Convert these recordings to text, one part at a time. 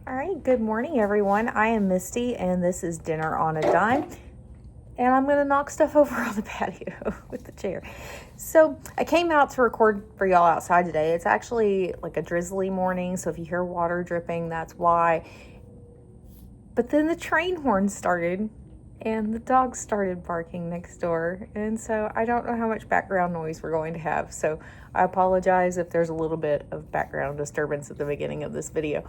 All right, good morning, everyone. I am Misty, and this is Dinner on a Dime. And I'm going to knock stuff over on the patio with the chair. So I came out to record for y'all outside today. It's actually like a drizzly morning, so if you hear water dripping, that's why. But then the train horn started, and the dogs started barking next door. And so I don't know how much background noise we're going to have. So I apologize if there's a little bit of background disturbance at the beginning of this video.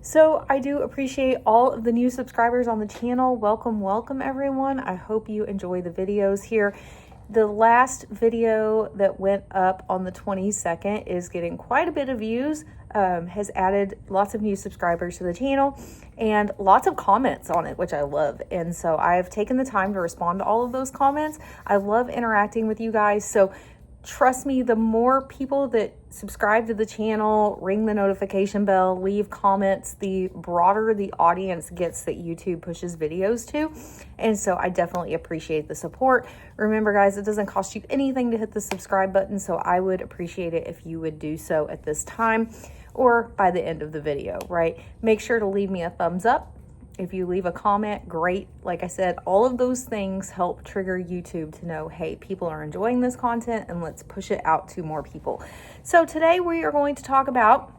So I do appreciate all of the new subscribers on the channel. Welcome everyone. I hope you enjoy the videos here. The last video that went up on the 22nd is getting quite a bit of views, has added lots of new subscribers to the channel and lots of comments on it, which I love. And so I've taken the time to respond to all of those comments. I love interacting with you guys. So trust me, the more people that subscribe to the channel, ring the notification bell, leave comments, the broader the audience gets that YouTube pushes videos to. And so I definitely appreciate the support. Remember, guys, it doesn't cost you anything to hit the subscribe button, so I would appreciate it if you would do so at this time or by the end of the video, right? Make sure to leave me a thumbs up. If you leave a comment, great. Like I said, all of those things help trigger YouTube to know, hey, people are enjoying this content and let's push it out to more people. So today we are going to talk about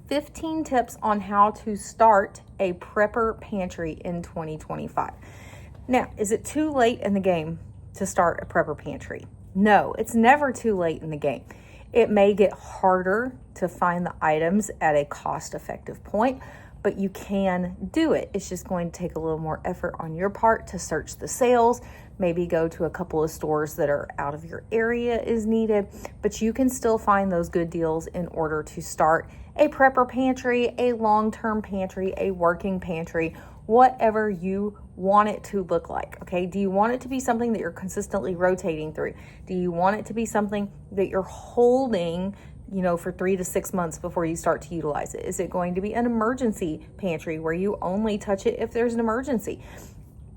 15 tips on how to start a prepper pantry in 2025. Now, is it too late in the game to start a prepper pantry? No, it's never too late in the game. It may get harder to find the items at a cost-effective point, but you can do it. It's just going to take a little more effort on your part to search the sales, maybe go to a couple of stores that are out of your area is needed, but you can still find those good deals in order to start a prepper pantry, a long-term pantry, a working pantry, whatever you want it to look like, okay? Do you want it to be something that you're consistently rotating through? Do you want it to be something that you're holding for 3 to 6 months before you start to utilize it? Is it going to be an emergency pantry where you only touch it if there's an emergency?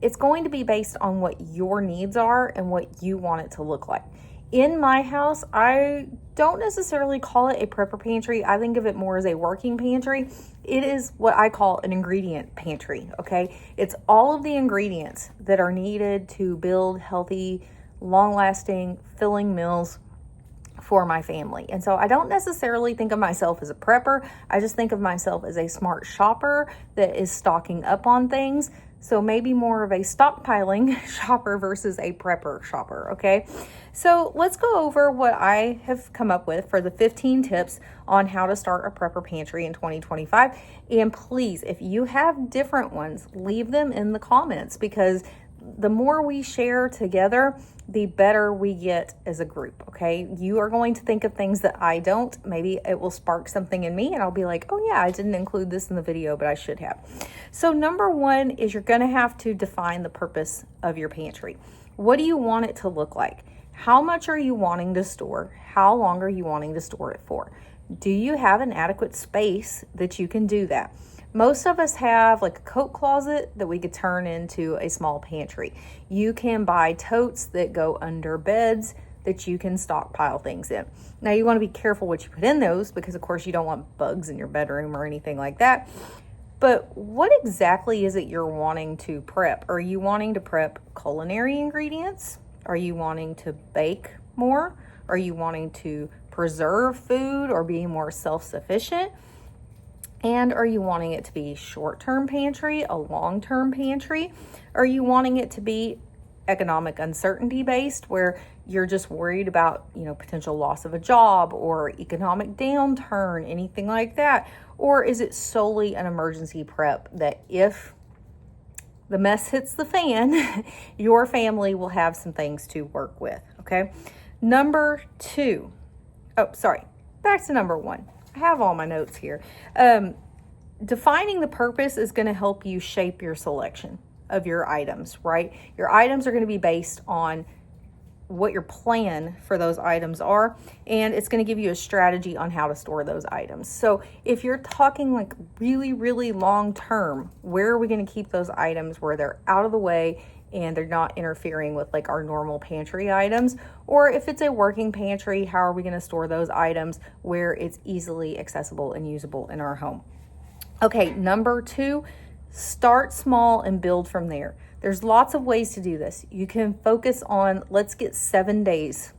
It's going to be based on what your needs are and what you want it to look like. In my house, I don't necessarily call it a prepper pantry. I think of it more as a working pantry. It is what I call an ingredient pantry, okay? It's all of the ingredients that are needed to build healthy, long-lasting, filling meals for my family. And so I don't necessarily think of myself as a prepper. I just think of myself as a smart shopper that is stocking up on things. So maybe more of a stockpiling shopper versus a prepper shopper, okay? So let's go over what I have come up with for the 15 tips on how to start a prepper pantry in 2025. And please, if you have different ones, leave them in the comments, because the more we share together, the better we get as a group, okay? You are going to think of things that I don't. Maybe it will spark something in me and I'll be like, oh yeah, I didn't include this in the video, but I should have. So number one is you're gonna have to define the purpose of your pantry. What do you want it to look like? How much are you wanting to store? How long are you wanting to store it for? Do you have an adequate space that you can do that? Most of us have like a coat closet that we could turn into a small pantry. You can buy totes that go under beds that you can stockpile things in. Now you want to be careful what you put in those, because of course you don't want bugs in your bedroom or anything like that. But what exactly is it you're wanting to prep? Are you wanting to prep culinary ingredients? Are you wanting to bake more? Are you wanting to preserve food or be more self-sufficient? And are you wanting it to be short-term pantry, a long-term pantry? Are you wanting it to be economic uncertainty based, where you're just worried about, potential loss of a job or economic downturn, anything like that? Or is it solely an emergency prep that if the mess hits the fan, your family will have some things to work with, okay? Number two, back to number one. I have all my notes here. Defining the purpose is going to help you shape your selection of your items, right? Your items are going to be based on what your plan for those items are, and it's going to give you a strategy on how to store those items. So if you're talking like really, really long term, where are we going to keep those items where they're out of the way and they're not interfering with like our normal pantry items? Or if it's a working pantry, how are we going to store those items where it's easily accessible and usable in our home? Okay, number 2, start small and build from there. There's lots of ways to do this. You can focus on, let's get 7 days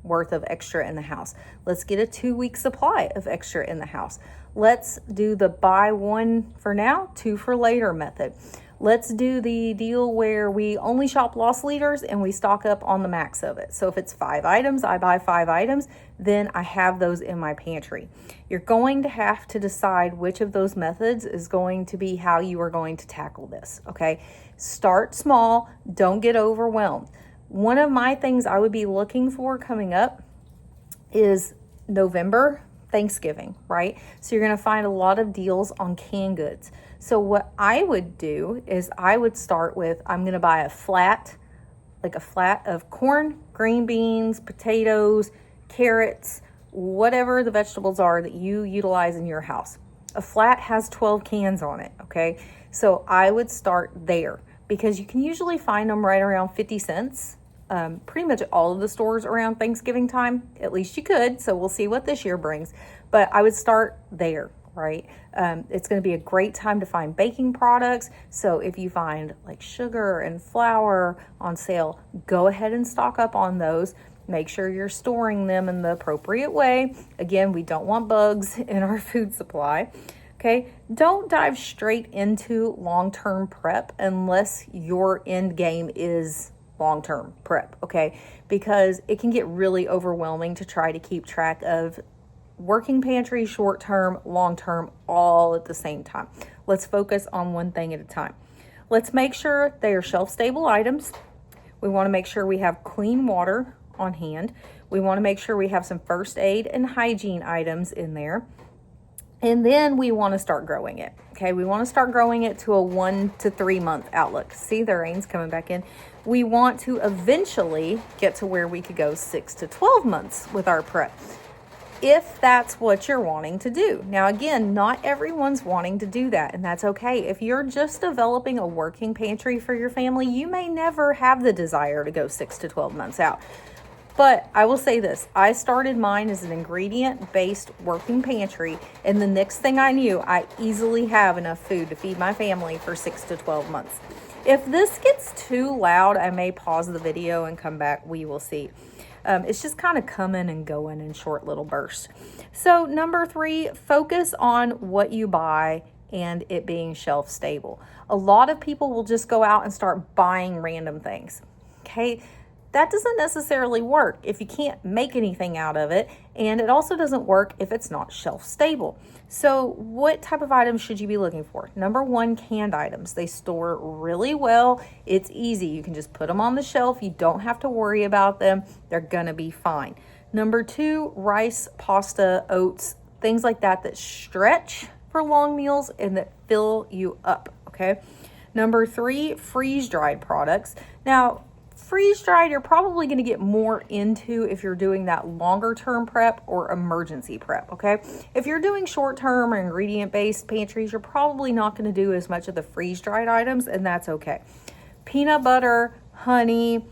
worth of extra in the house. Let's get a 2-week supply of extra in the house. Let's do the buy one for now, 2 for later method. Let's do the deal where we only shop loss leaders and we stock up on the max of it. So if it's 5 items, I buy 5 items, then I have those in my pantry. You're going to have to decide which of those methods is going to be how you are going to tackle this, okay? Start small, don't get overwhelmed. One of my things I would be looking for coming up is November, Thanksgiving, right? So you're going to find a lot of deals on canned goods. So what I would do is I would start with, I'm going to buy a flat of corn, green beans, potatoes, carrots, whatever the vegetables are that you utilize in your house. A flat has 12 cans on it, okay? So I would start there because you can usually find them right around 50 cents. Pretty much all of the stores around Thanksgiving time, at least you could. So we'll see what this year brings. But I would start there, right? It's going to be a great time to find baking products. So if you find like sugar and flour on sale, go ahead and stock up on those. Make sure you're storing them in the appropriate way. Again, we don't want bugs in our food supply. Okay, don't dive straight into long-term prep unless your end game is long-term prep, okay? Because it can get really overwhelming to try to keep track of working pantry, short-term, long-term, all at the same time. Let's focus on one thing at a time. Let's make sure they are shelf-stable items. We want to make sure we have clean water on hand. We want to make sure we have some first aid and hygiene items in there. And then we want to start growing it. Okay, we want to start growing it to a 1 to 3 month outlook. See, the rain's coming back in. We want to eventually get to where we could go 6 to 12 months with our prep, if that's what you're wanting to do. Now, again, not everyone's wanting to do that, and that's okay. If you're just developing a working pantry for your family, you may never have the desire to go 6 to 12 months out. But I will say this, I started mine as an ingredient-based working pantry, and the next thing I knew, I easily have enough food to feed my family for 6 to 12 months. If this gets too loud, I may pause the video and come back. We will see. It's just kind of coming and going in short little bursts. So number 3, focus on what you buy and it being shelf stable. A lot of people will just go out and start buying random things. Okay. That doesn't necessarily work if you can't make anything out of it, and it also doesn't work if it's not shelf stable. So what type of items should you be looking for? Number 1, canned items. They store really well. It's easy. You can just put them on the shelf. You don't have to worry about them. They're going to be fine. Number 2, rice, pasta, oats, things like that stretch for long meals and that fill you up, okay? Number 3, freeze-dried products. Now, freeze-dried, you're probably going to get more into if you're doing that longer-term prep or emergency prep, okay? If you're doing short-term or ingredient-based pantries, you're probably not going to do as much of the freeze-dried items, and that's okay. Peanut butter, honey,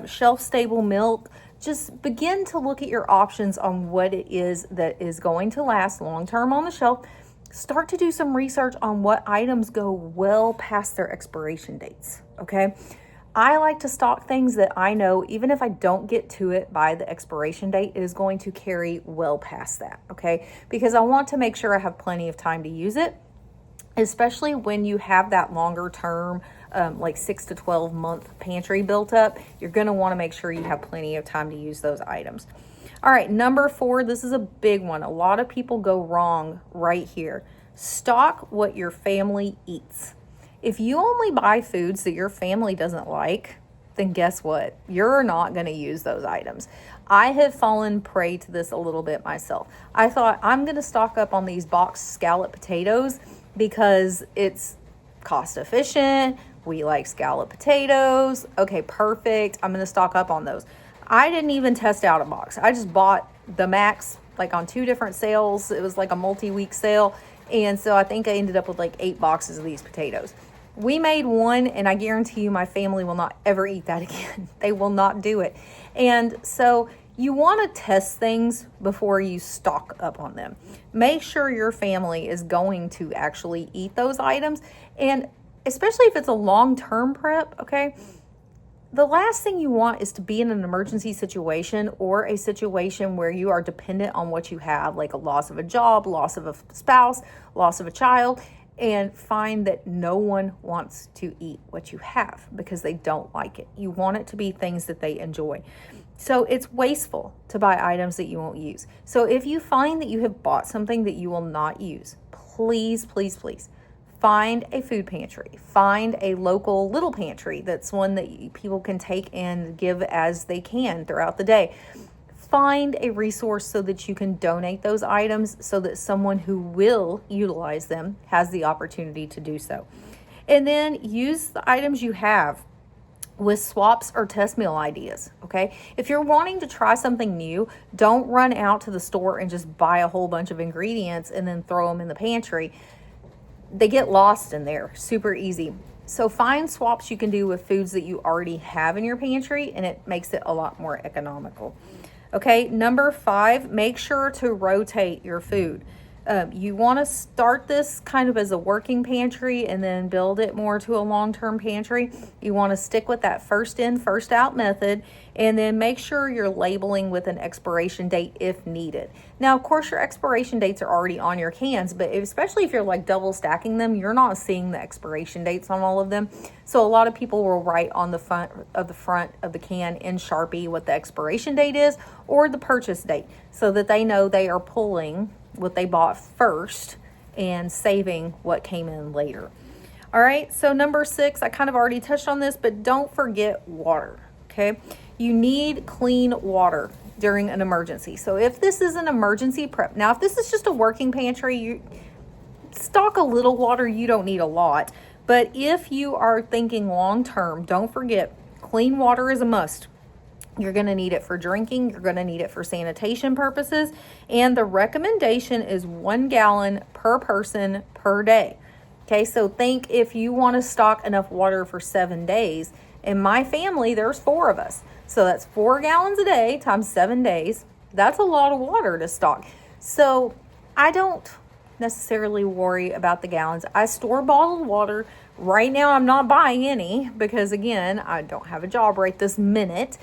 shelf-stable milk, just begin to look at your options on what it is that is going to last long-term on the shelf. Start to do some research on what items go well past their expiration dates, okay? I like to stock things that I know, even if I don't get to it by the expiration date, it is going to carry well past that, okay? Because I want to make sure I have plenty of time to use it, especially when you have that longer term, like 6 to 12 month pantry built up. You're going to want to make sure you have plenty of time to use those items. All right, number 4, this is a big one. A lot of people go wrong right here. Stock what your family eats. If you only buy foods that your family doesn't like, then guess what? You're not going to use those items. I have fallen prey to this a little bit myself. I thought I'm going to stock up on these boxed scallop potatoes because it's cost efficient. We like scallop potatoes. Okay, perfect. I'm going to stock up on those. I didn't even test out a box. I just bought the max like on 2 different sales. It was like a multi-week sale. And so I think I ended up with like 8 boxes of these potatoes. We made one, and I guarantee you my family will not ever eat that again. They will not do it. And so you want to test things before you stock up on them. Make sure your family is going to actually eat those items. And especially if it's a long-term prep, okay? The last thing you want is to be in an emergency situation or a situation where you are dependent on what you have, like a loss of a job, loss of a spouse, loss of a child, and find that no one wants to eat what you have because they don't like it. You want it to be things that they enjoy. So it's wasteful to buy items that you won't use. So if you find that you have bought something that you will not use, please, please, please find a food pantry. Find a local little pantry that's one that people can take and give as they can throughout the day. Find a resource so that you can donate those items so that someone who will utilize them has the opportunity to do so. And then use the items you have with swaps or test meal ideas, okay? If you're wanting to try something new, don't run out to the store and just buy a whole bunch of ingredients and then throw them in the pantry. They get lost in there super easy. So find swaps you can do with foods that you already have in your pantry, and it makes it a lot more economical. Okay, number 5, make sure to rotate your food. You want to start this kind of as a working pantry and then build it more to a long-term pantry. You want to stick with that first in, first out method, and then make sure you're labeling with an expiration date if needed. Now, of course, your expiration dates are already on your cans, but especially if you're like double stacking them, you're not seeing the expiration dates on all of them. So a lot of people will write on the front of the can in Sharpie what the expiration date is or the purchase date so that they know they are pulling what they bought first and saving what came in later. All right, so number 6, I kind of already touched on this, but don't forget water, okay? You need clean water during an emergency. So if this is an emergency prep, now if this is just a working pantry, you stock a little water, you don't need a lot. But if you are thinking long-term, don't forget, clean water is a must. You're going to need it for drinking. You're going to need it for sanitation purposes. And the recommendation is 1 gallon per person per day. Okay, so think if you want to stock enough water for 7 days. In my family, there's 4 of us. So that's 4 gallons a day times 7 days. That's a lot of water to stock. So I don't necessarily worry about the gallons. I store bottled water. Right now, I'm not buying any because, again, I don't have a job right this minute.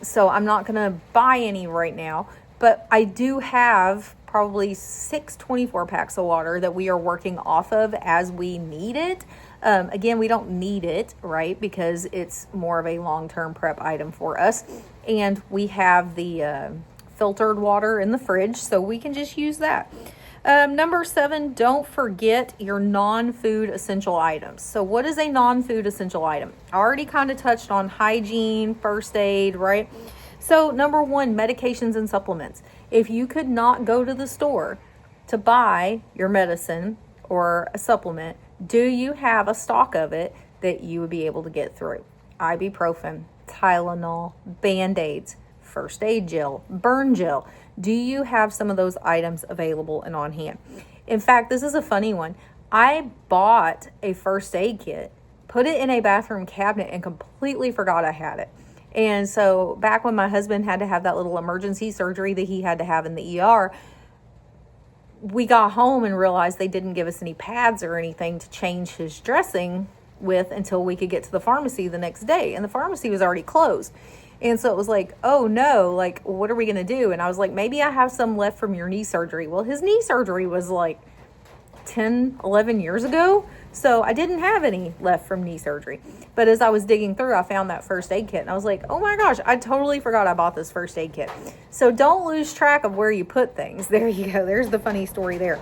So I'm not going to buy any right now. But I do have probably 6 24 packs of water that we are working off of as we need it. Again, we don't need it, right? Because it's more of a long-term prep item for us. And we have the filtered water in the fridge, so we can just use that. Number 7, don't forget your non-food essential items. So what is a non-food essential item? I already kind of touched on hygiene, first aid, right? So number 1, medications and supplements. If you could not go to the store to buy your medicine or a supplement, do you have a stock of it that you would be able to get through? Ibuprofen, Tylenol, Band-Aids, first aid gel, burn gel. Do you have some of those items available and on hand? In fact, this is a funny one. I bought a first aid kit, put it in a bathroom cabinet, and completely forgot I had it. And so back when my husband had to have that little emergency surgery that he had to have in the ER, we got home and realized they didn't give us any pads or anything to change his dressing with until we could get to the pharmacy the next day. And the pharmacy was already closed. And so it was like, oh no, like, what are we going to do? And I was like, maybe I have some left from your knee surgery. Well, his knee surgery was like 10, 11 years ago. So I didn't have any left from knee surgery. But as I was digging through, I found that first aid kit. And I was like, oh my gosh, I totally forgot I bought this first aid kit. So don't lose track of where you put things. There you go. There's the funny story there.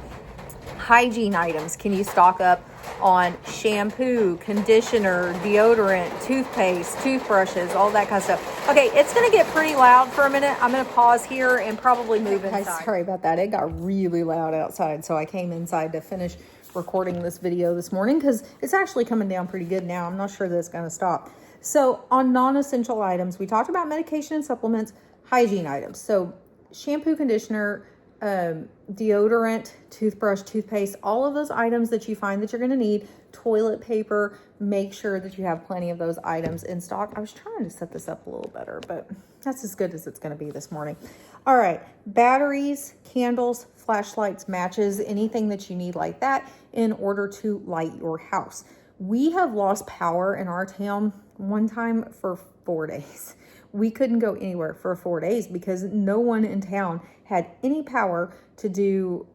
Hygiene items. Can you stock up on shampoo, conditioner, deodorant, toothpaste, toothbrushes, all that kind of stuff? Okay, it's going to get pretty loud for a minute. I'm going to pause here and probably move inside. Sorry about that. It got really loud outside, so I came inside to finish recording this video this morning because it's actually coming down pretty good now. I'm not sure that it's going to stop. So on non-essential items, we talked about medication and supplements, hygiene items. So shampoo, conditioner, deodorant, toothbrush, toothpaste, all of those items that you find that you're going to need, toilet paper, make sure that you have plenty of those items in stock. I was trying to set this up a little better, but that's as good as it's going to be this morning. All right, batteries, candles, flashlights, matches, anything that you need like that in order to light your house. We have lost power in our town one time for 4 days. We couldn't go anywhere for 4 days because no one in town had any power to do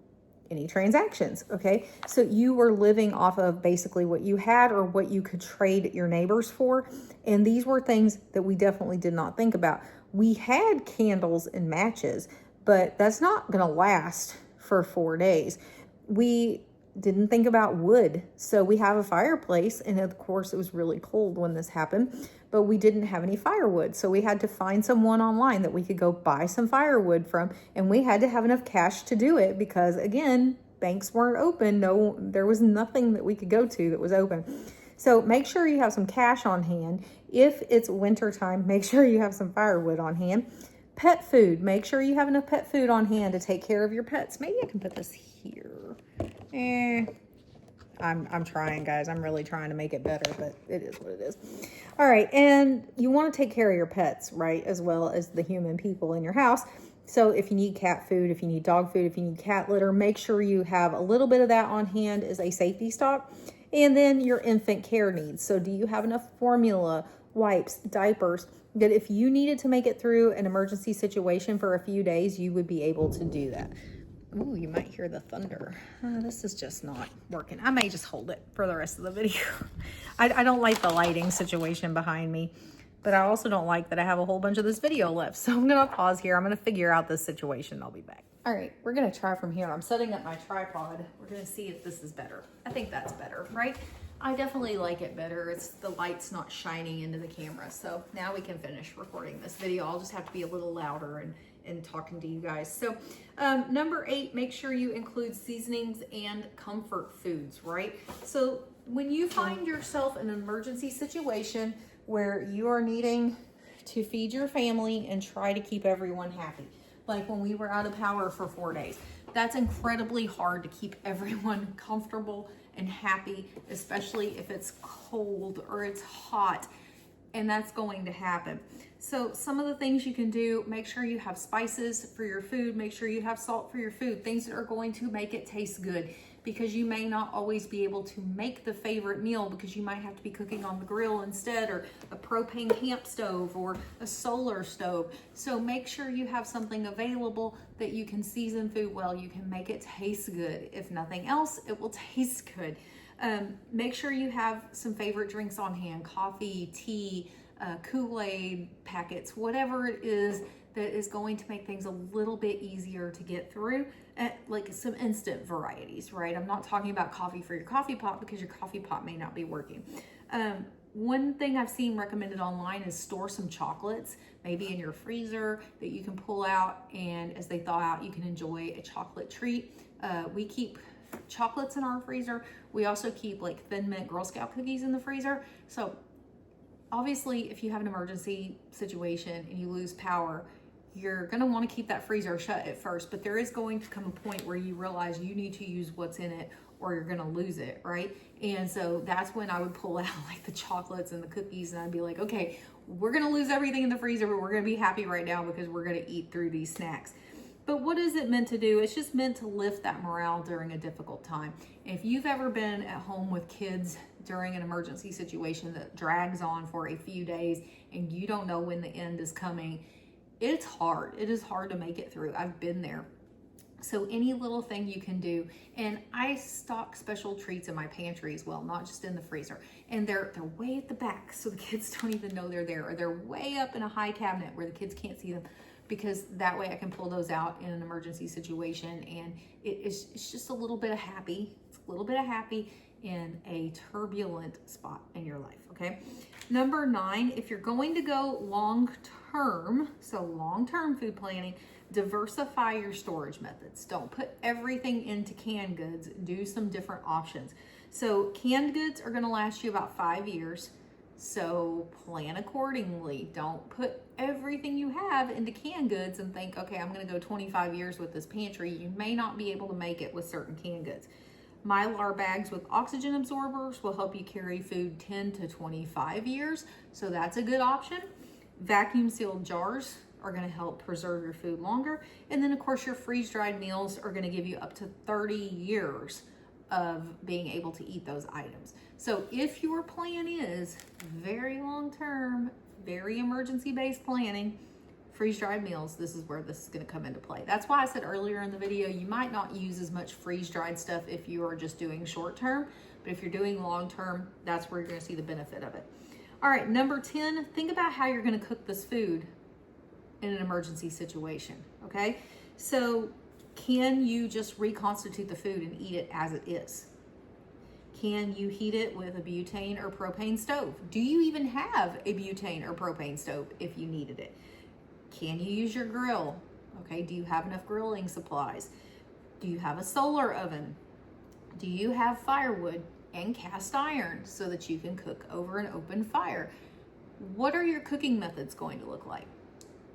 any transactions. Okay. So you were living off of basically what you had or what you could trade your neighbors for. And these were things that we definitely did not think about. We had candles and matches, but that's not going to last for 4 days. We didn't think about wood. So we have a fireplace, and of course it was really cold when this happened, but we didn't have any firewood. So we had to find someone online that we could go buy some firewood from, and we had to have enough cash to do it because, again, banks weren't open. No, there was nothing that we could go to that was open. So make sure you have some cash on hand. If it's winter time, make sure you have some firewood on hand. Pet food, make sure you have enough pet food on hand to take care of your pets. Maybe I can put this here. I'm trying, guys. I'm really trying to make it better, but it is what it is. All right, and you want to take care of your pets, right, as well as the human people in your house. So if you need cat food, if you need dog food, if you need cat litter, make sure you have a little bit of that on hand as a safety stock. And then your infant care needs. So do you have enough formula, wipes, diapers, that if you needed to make it through an emergency situation for a few days, you would be able to do that? Ooh, you might hear the thunder. This is just not working. I may just hold it for the rest of the video. I don't like the lighting situation behind me, but I also don't like that I have a whole bunch of this video left. So I'm going to pause here. I'm going to figure out this situation. I'll be back. All right, we're going to try from here. I'm setting up my tripod. We're going to see if this is better. I think that's better, right? I definitely like it better. It's the light's not shining into the camera. So now we can finish recording this video. I'll just have to be a little louder and talking to you guys. So number 8, make sure you include seasonings and comfort foods, right? So when you find yourself in an emergency situation where you are needing to feed your family and try to keep everyone happy, like when we were out of power for 4 days, that's incredibly hard to keep everyone comfortable and happy, especially if it's cold or it's hot, and that's going to happen. So some of the things you can do, make sure you have spices for your food, make sure you have salt for your food, things that are going to make it taste good, because you may not always be able to make the favorite meal because you might have to be cooking on the grill instead, or a propane camp stove or a solar stove. So make sure you have something available that you can season food well, you can make it taste good. If nothing else, it will taste good. Make sure you have some favorite drinks on hand, coffee, tea, Kool-Aid packets, whatever it is that is going to make things a little bit easier to get through, like some instant varieties, right? I'm not talking about coffee for your coffee pot because your coffee pot may not be working. One thing I've seen recommended online is store some chocolates, maybe in your freezer, that you can pull out, and as they thaw out, you can enjoy a chocolate treat. We keep chocolates in our freezer. We also keep like Thin Mint Girl Scout cookies in the freezer. So obviously, if you have an emergency situation and you lose power, you're going to want to keep that freezer shut at first, but there is going to come a point where you realize you need to use what's in it or you're going to lose it, right? And so that's when I would pull out like the chocolates and the cookies, and I'd be like, okay, we're going to lose everything in the freezer, but we're going to be happy right now because we're going to eat through these snacks. But what is it meant to do? It's just meant to lift that morale during a difficult time. If you've ever been at home with kids during an emergency situation that drags on for a few days and you don't know when the end is coming, it's hard. It is hard to make it through. I've been there. So any little thing you can do, and I stock special treats in my pantry as well, not just in the freezer. And they're way at the back, so the kids don't even know they're there, or they're way up in a high cabinet where the kids can't see them, because that way I can pull those out in an emergency situation. And it's just a little bit of happy. It's a little bit of happy in a turbulent spot in your life, okay? Number 9, if you're going to go long-term, so long-term food planning, diversify your storage methods. Don't put everything into canned goods. Do some different options. So canned goods are gonna last you about 5 years. So plan accordingly. Don't put everything you have into canned goods and think, okay, I'm going to go 25 years with this pantry. You may not be able to make it with certain canned goods. Mylar bags with oxygen absorbers will help you carry food 10 to 25 years. So that's a good option. Vacuum sealed jars are going to help preserve your food longer. And then of course your freeze dried meals are going to give you up to 30 years of being able to eat those items. So if your plan is very long term, very emergency based planning, freeze dried meals, this is where this is going to come into play. That's why I said earlier in the video, you might not use as much freeze dried stuff if you are just doing short term, but if you're doing long term, that's where you're going to see the benefit of it. All right, number 10, think about how you're going to cook this food in an emergency situation, okay? So can you just reconstitute the food and eat it as it is? Can you heat it with a butane or propane stove? Do you even have a butane or propane stove if you needed it? Can you use your grill? Okay, do you have enough grilling supplies? Do you have a solar oven? Do you have firewood and cast iron so that you can cook over an open fire? What are your cooking methods going to look like?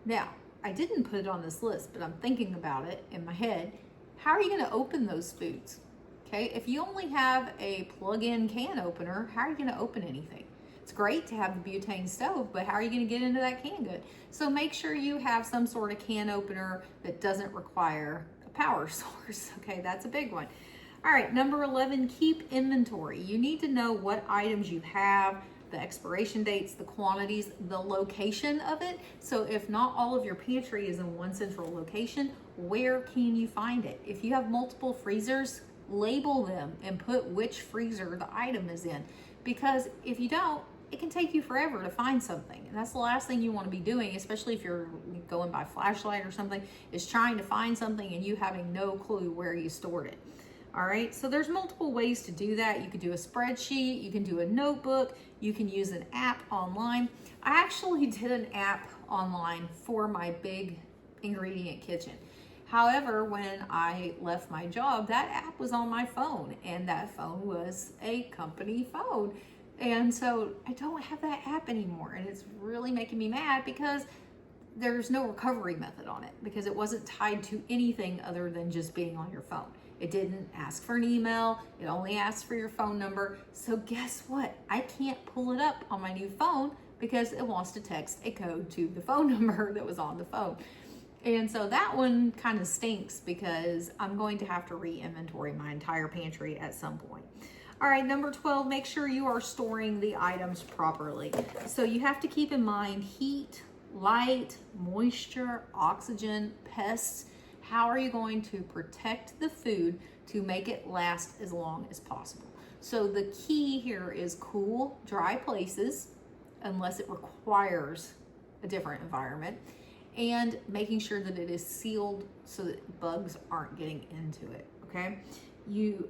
Now, I didn't put it on this list, but I'm thinking about it in my head. How are you going to open those foods? Okay, if you only have a plug-in can opener, how are you going to open anything? It's great to have the butane stove, but how are you going to get into that canned good? So make sure you have some sort of can opener that doesn't require a power source. Okay, that's a big one. All right, number 11, keep inventory. You need to know what items you have, the expiration dates, the quantities, the location of it. So if not all of your pantry is in one central location, where can you find it? If you have multiple freezers, label them and put which freezer the item is in. Because if you don't, it can take you forever to find something. And that's the last thing you want to be doing, especially if you're going by flashlight or something, is trying to find something and you having no clue where you stored it. All right, so there's multiple ways to do that. You could do a spreadsheet, you can do a notebook, you can use an app online. I actually did an app online for my big ingredient kitchen. However, when I left my job, that app was on my phone, and that phone was a company phone. And so I don't have that app anymore, and it's really making me mad because there's no recovery method on it because it wasn't tied to anything other than just being on your phone. It didn't ask for an email. It only asked for your phone number. So guess what? I can't pull it up on my new phone because it wants to text a code to the phone number that was on the phone. And so that one kind of stinks because I'm going to have to re-inventory my entire pantry at some point. All right, number 12, make sure you are storing the items properly. So you have to keep in mind heat, light, moisture, oxygen, pests. How are you going to protect the food to make it last as long as possible? So the key here is cool, dry places, unless it requires a different environment, and making sure that it is sealed so that bugs aren't getting into it, okay? You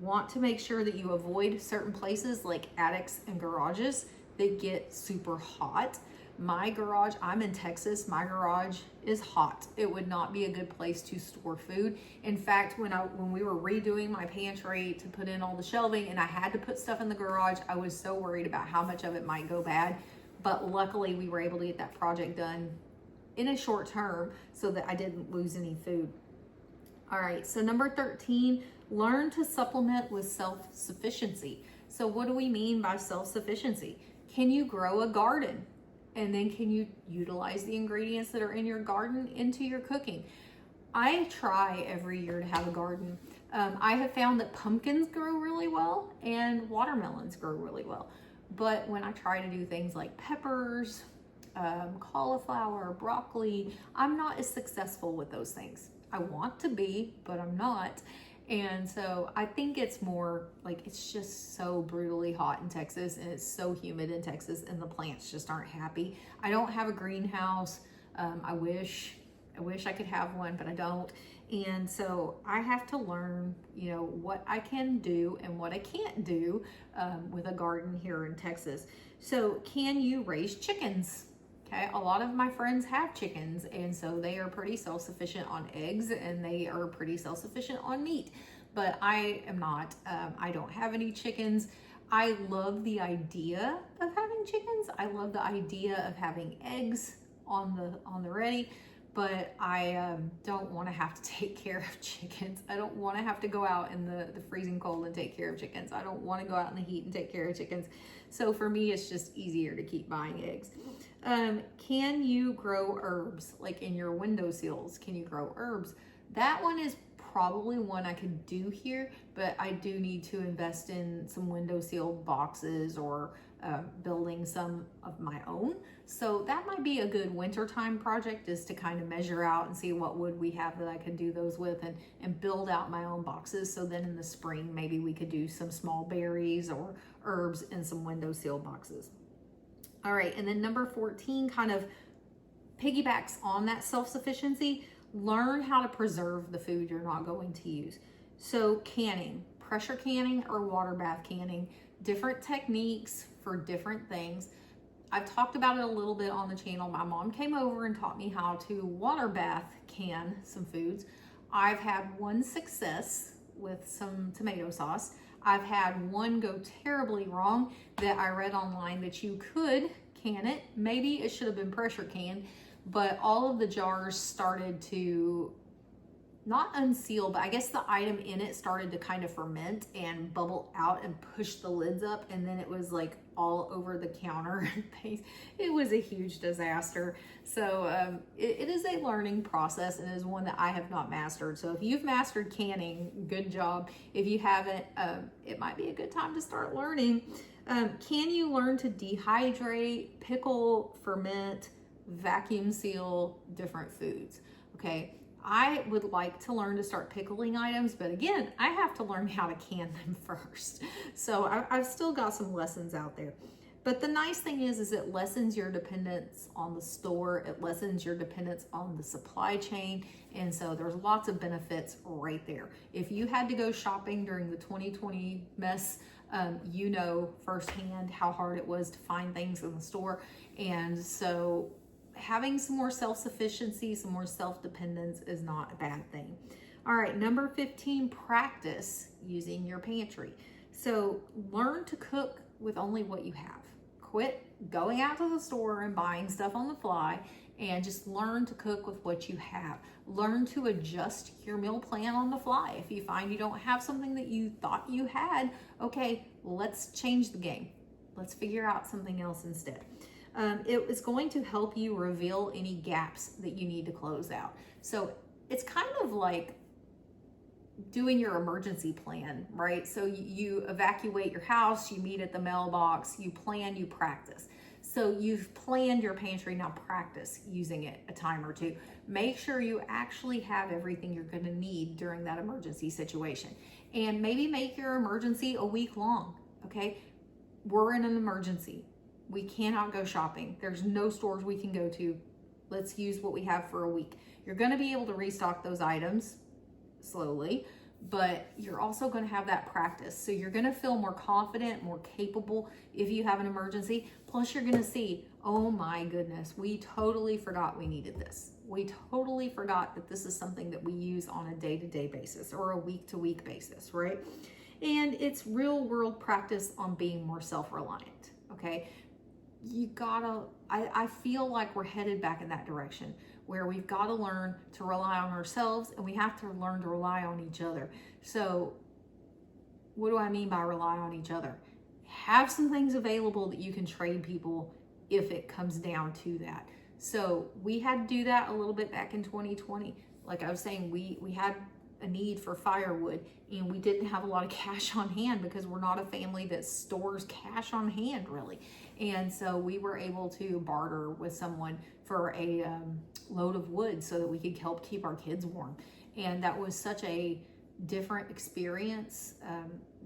want to make sure that you avoid certain places like attics and garages that get super hot. My garage, I'm in Texas, my garage is hot. It would not be a good place to store food. In fact, when we were redoing my pantry to put in all the shelving and I had to put stuff in the garage, I was so worried about how much of it might go bad. But luckily we were able to get that project done in a short term so that I didn't lose any food. All right, so number 13, learn to supplement with self-sufficiency. So what do we mean by self-sufficiency? Can you grow a garden? And then can you utilize the ingredients that are in your garden into your cooking? I try every year to have a garden. I have found that pumpkins grow really well and watermelons grow really well. But when I try to do things like peppers, cauliflower, broccoli, I'm not as successful with those things. I want to be, but I'm not. And so I think it's more like it's just so brutally hot in Texas and it's so humid in Texas and the plants just aren't happy. I don't have a greenhouse. I wish I could have one, but I don't. And so I have to learn, what I can do and what I can't do with a garden here in Texas. So can you raise chickens? Okay, a lot of my friends have chickens, and so they are pretty self-sufficient on eggs and they are pretty self-sufficient on meat, but I am not. I don't have any chickens. I love the idea of having having chickens. I love the idea of having eggs on the ready, but I don't want to have to take care of chickens. I don't want to have to go out in the freezing cold and take care of chickens. I don't want to go out in the heat and take care of chickens. So for me, it's just easier to keep buying eggs. Can you grow herbs? Like in your windowsills, can you grow herbs? That one is probably one I could do here, but I do need to invest in some windowsill boxes or building some of my own. So that might be a good wintertime project, is to kind of measure out and see what wood we have that I could do those with, and build out my own boxes. So then in the spring, maybe we could do some small berries or herbs in some windowsill boxes. All right, and then number 14 kind of piggybacks on that self-sufficiency. Learn how to preserve the food you're not going to use. So canning, pressure canning or water bath canning, different techniques for different things. I've talked about it a little bit on the channel. My mom came over and taught me how to water bath can some foods. I've had one success with some tomato sauce. I've had one go terribly wrong that I read online that you could can it. Maybe it should have been pressure canned, but all of the jars started to not unseal, but I guess the item in it started to kind of ferment and bubble out and push the lids up, and then it was like all over the counter and things. It was a huge disaster. So it is a learning process, and is one that I have not mastered. So if you've mastered canning, good job. If you haven't, it might be a good time to start learning. Can you learn to dehydrate, pickle, ferment, vacuum seal different foods? Okay, I would like to learn to start pickling items, but again, I have to learn how to can them first. So I've still got some lessons out there. But the nice thing is it lessens your dependence on the store. It lessens your dependence on the supply chain. And so there's lots of benefits right there. If you had to go shopping during the 2020 mess, you know firsthand how hard it was to find things in the store. And so having some more self-sufficiency, some more self-dependence is not a bad thing. All right, number 15, practice using your pantry. So learn to cook with only what you have. Quit going out to the store and buying stuff on the fly, and just learn to cook with what you have. Learn to adjust your meal plan on the fly. If you find you don't have something that you thought you had, okay, let's change the game. Let's figure out something else instead. It is going to help you reveal any gaps that you need to close out. So it's kind of like doing your emergency plan, right? So you evacuate your house, you meet at the mailbox, you plan, you practice. So you've planned your pantry, now practice using it a time or two. Make sure you actually have everything you're gonna need during that emergency situation. And maybe make your emergency a week long, okay? We're in an emergency. We cannot go shopping. There's no stores we can go to. Let's use what we have for a week. You're gonna be able to restock those items slowly, but you're also going to have that practice. So you're going to feel more confident, more capable if you have an emergency. Plus you're going to see, oh my goodness, we totally forgot we needed this. We totally forgot that this is something that we use on a day-to-day basis or a week-to-week basis, right? And it's real world practice on being more self-reliant, okay? You gotta, I feel like we're headed back in that direction, where we've got to learn to rely on ourselves, and we have to learn to rely on each other. So what do I mean by rely on each other? Have some things available that you can trade people if it comes down to that. So we had to do that a little bit back in 2020. Like I was saying, we had a need for firewood, and we didn't have a lot of cash on hand because we're not a family that stores cash on hand really. And so we were able to barter with someone for a load of wood so that we could help keep our kids warm. And that was such a different experience.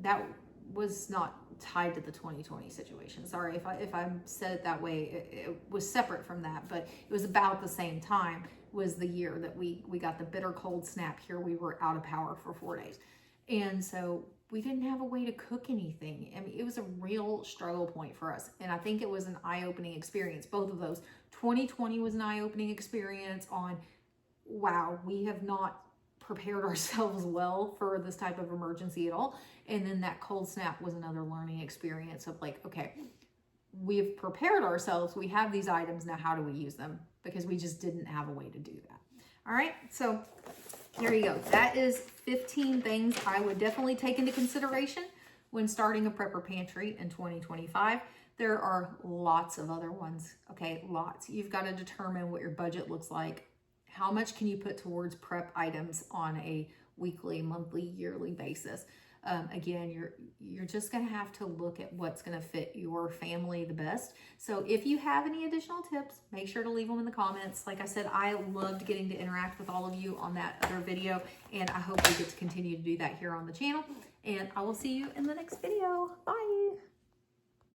That was not tied to the 2020 situation. Sorry if I said it that way. It was separate from that, but it was about the same time was the year that we got the bitter cold snap here. We were out of power for 4 days. And so we didn't have a way to cook anything. I mean, it was a real struggle point for us. And I think it was an eye-opening experience, both of those. 2020 was an eye-opening experience on, wow, we have not prepared ourselves well for this type of emergency at all. And then that cold snap was another learning experience of like, okay, we've prepared ourselves. We have these items. Now, how do we use them? Because we just didn't have a way to do that. All right, so there you go. That is 15 things I would definitely take into consideration when starting a prepper pantry in 2025. There are lots of other ones, okay, lots. You've got to determine what your budget looks like. How much can you put towards prep items on a weekly, monthly, yearly basis? Again, you're just going to have to look at what's going to fit your family the best. So if you have any additional tips, make sure to leave them in the comments. Like I said, I loved getting to interact with all of you on that other video, and I hope we get to continue to do that here on the channel. And I will see you in the next video. Bye.